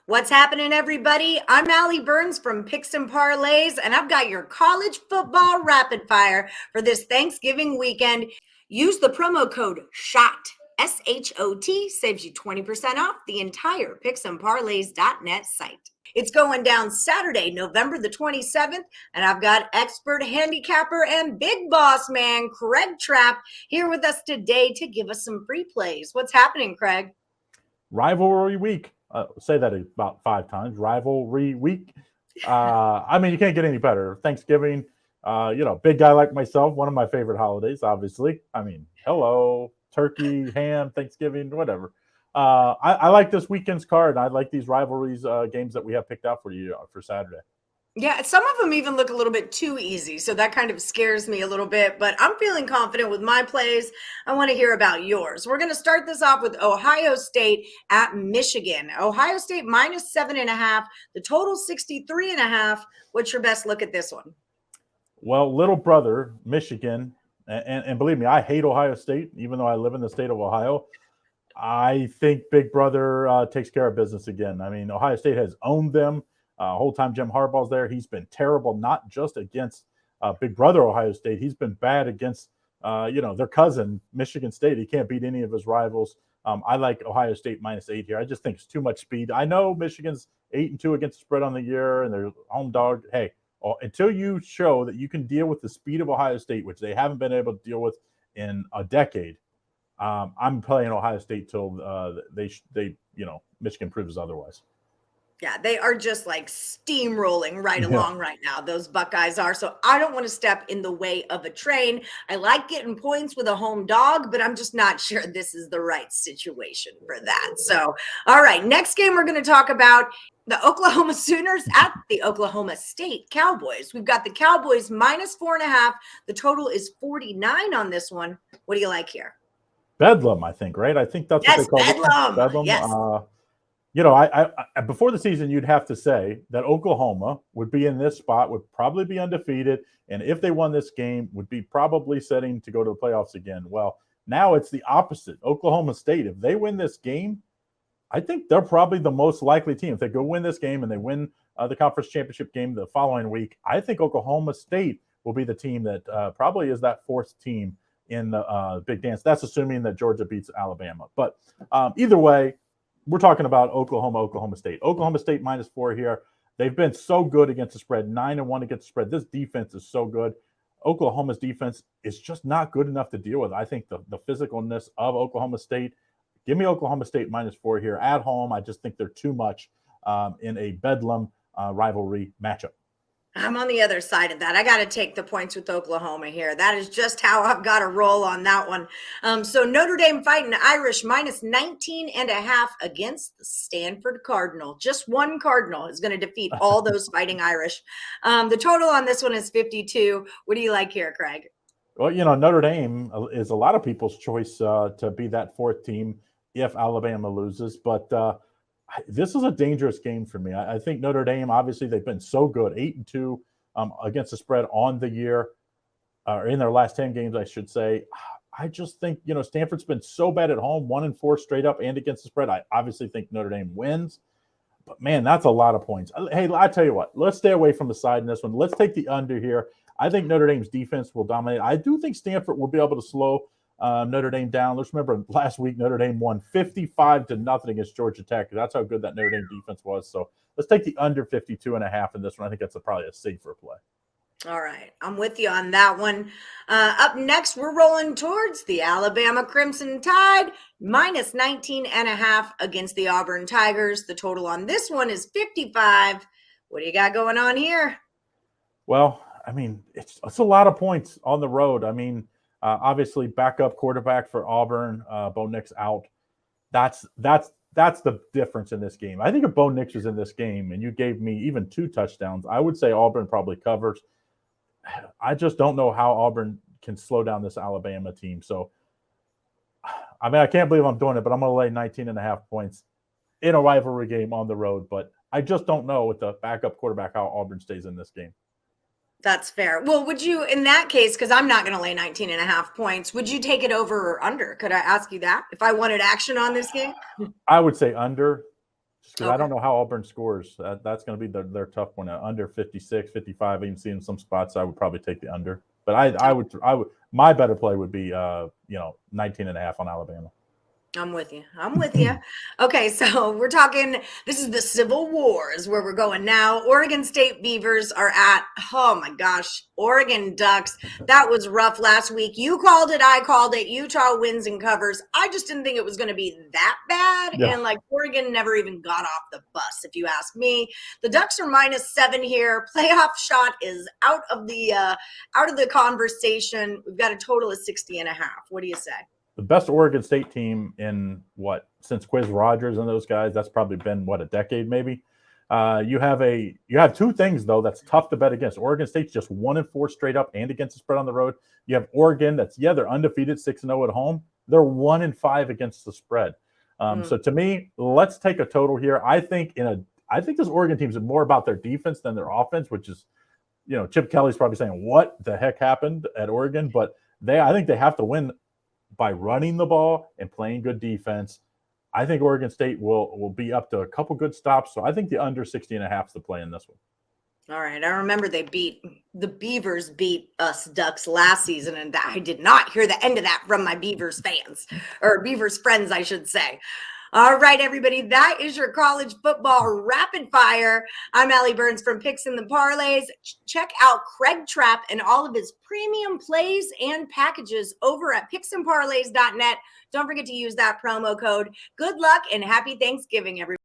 What's happening, everybody? I'm Allie Burns from Picks Parlays, and I've got your college football rapid fire for this Thanksgiving weekend. Use the promo code SHOT, SHOT, saves you 20% off the entire picksandparlays.net site. It's going down Saturday, November the 27th, and I've got expert handicapper and big boss man, Craig Trapp, here with us today to give us some free plays. What's happening, Craig? Rivalry week. Say that about 5 times. Rivalry week. I mean, you can't get any better. Thanksgiving, big guy like myself, one of my favorite holidays, obviously. I mean, hello, turkey, ham, Thanksgiving, whatever. I like this weekend's card. I like these rivalries games that we have picked out for you for Saturday. Yeah, some of them even look a little bit too easy, so that kind of scares me a little bit, but I'm feeling confident with my plays. I want to hear about yours. We're going to start this off with Ohio State at Michigan. Ohio State minus 7.5, the total 63.5. What's your best look at this one? Well, little brother, Michigan, and believe me, I hate Ohio State, even though I live in the state of Ohio. I think Big Brother takes care of business again. I mean, Ohio State has owned them. Whole time Jim Harbaugh's there, he's been terrible, not just against Big Brother Ohio State. He's been bad against, their cousin, Michigan State. He can't beat any of his rivals. I like Ohio State -8 here. I just think it's too much speed. I know Michigan's 8-2 against the spread on the year, and they're home dog. Hey, until you show that you can deal with the speed of Ohio State, which they haven't been able to deal with in a decade, I'm playing Ohio State till Michigan proves otherwise. Yeah, they are just like steamrolling right along right now. Those Buckeyes are. So I don't want to step in the way of a train. I like getting points with a home dog, but I'm just not sure this is the right situation for that. So, all right, next game we're going to talk about the Oklahoma Sooners at the Oklahoma State Cowboys. We've got the Cowboys minus 4.5. The total is 49 on this one. What do you like here? Bedlam, I think, right? I think that's what they call it. Bedlam. Yes. I before the season, you'd have to say that Oklahoma would be in this spot, would probably be undefeated, and if they won this game, would be probably setting to go to the playoffs again. Well, now it's the opposite. Oklahoma State, if they win this game, I think they're probably the most likely team. If they go win this game and they win the conference championship game the following week, I think Oklahoma State will be the team that probably is that fourth team in the big dance. That's assuming that Georgia beats Alabama. But either way, we're talking about Oklahoma State. Oklahoma State -4 here. They've been so good against the spread, 9-1 against the spread. This defense is so good. Oklahoma's defense is just not good enough to deal with. I think the physicalness of Oklahoma State. Give me Oklahoma State -4 here at home. I just think they're too much in a bedlam rivalry matchup. I'm on the other side of that. I got to take the points with Oklahoma here. That is just how I've got to roll on that one. So Notre Dame fighting Irish -19.5 against the Stanford Cardinal. Just one Cardinal is going to defeat all those fighting Irish. The total on this one is 52. What do you like here, Craig? Well, Notre Dame is a lot of people's choice to be that fourth team if Alabama loses, but this is a dangerous game for me. I think Notre Dame, obviously, they've been so good, 8-2 against the spread on the year, or in their last 10 games, I should say. I just think, Stanford's been so bad at home, 1-4 straight up and against the spread. I obviously think Notre Dame wins, but man, that's a lot of points. Hey, I tell you what, let's stay away from the side in this one. Let's take the under here. I think Notre Dame's defense will dominate. I do think Stanford will be able to slow Notre Dame down. Let's remember last week Notre Dame won 55-0 against Georgia Tech. That's how good that Notre Dame defense was. So let's take the under 52.5 in this one. I think that's probably a safer play. All right, I'm with you on that one. Up next, we're rolling towards the Alabama Crimson Tide -19.5 against the Auburn Tigers. The total on this one is 55. What do you got going on here? Well, I mean, it's a lot of points on the road. I mean, obviously, backup quarterback for Auburn, Bo Nix out. That's the difference in this game. I think if Bo Nix was in this game and you gave me even 2 touchdowns, I would say Auburn probably covers. I just don't know how Auburn can slow down this Alabama team. So, I mean, I can't believe I'm doing it, but I'm going to lay 19.5 points in a rivalry game on the road. But I just don't know with the backup quarterback how Auburn stays in this game. That's fair. Well, would you, in that case, because I'm not going to lay 19.5 points, would you take it over or under? Could I ask you that if I wanted action on this game? I would say under. Just because I don't know how Auburn scores. That's going to be their tough one. Under 56, 55. Even seeing some spots, I would probably take the under. But I would. My better play would be 19.5 on Alabama. I'm with you. I'm with you. Okay, so we're talking, this is the Civil War is where we're going now. Oregon State Beavers are at, oh my gosh, Oregon Ducks. That was rough last week. You called it, I called it. Utah wins and covers. I just didn't think it was going to be that bad. Yeah. And Oregon never even got off the bus, if you ask me. The Ducks are -7 here. Playoff shot is out of the conversation. We've got a total of 60.5. What do you say? The best Oregon State team in since Quiz Rogers and those guys. That's probably been a decade maybe. You have two things though that's tough to bet against. Oregon State's just 1-4 straight up and against the spread on the road. You have Oregon they're undefeated 6-0 at home. They're 1-5 against the spread. So to me, let's take a total here. I think this Oregon team is more about their defense than their offense, which is, Chip Kelly's probably saying what the heck happened at Oregon, but I think they have to win by running the ball and playing good defense. I think Oregon State will be up to a couple good stops. So I think the under 60.5 is the play in this one. All right. I remember the Beavers beat us Ducks last season, and I did not hear the end of that from my Beavers fans, or Beavers friends, I should say. All right, everybody, that is your college football rapid fire. I'm Allie Burns from Picks and the Parlays. Check out Craig Trapp and all of his premium plays and packages over at picksandparlays.net. Don't forget to use that promo code. Good luck and happy Thanksgiving, everybody.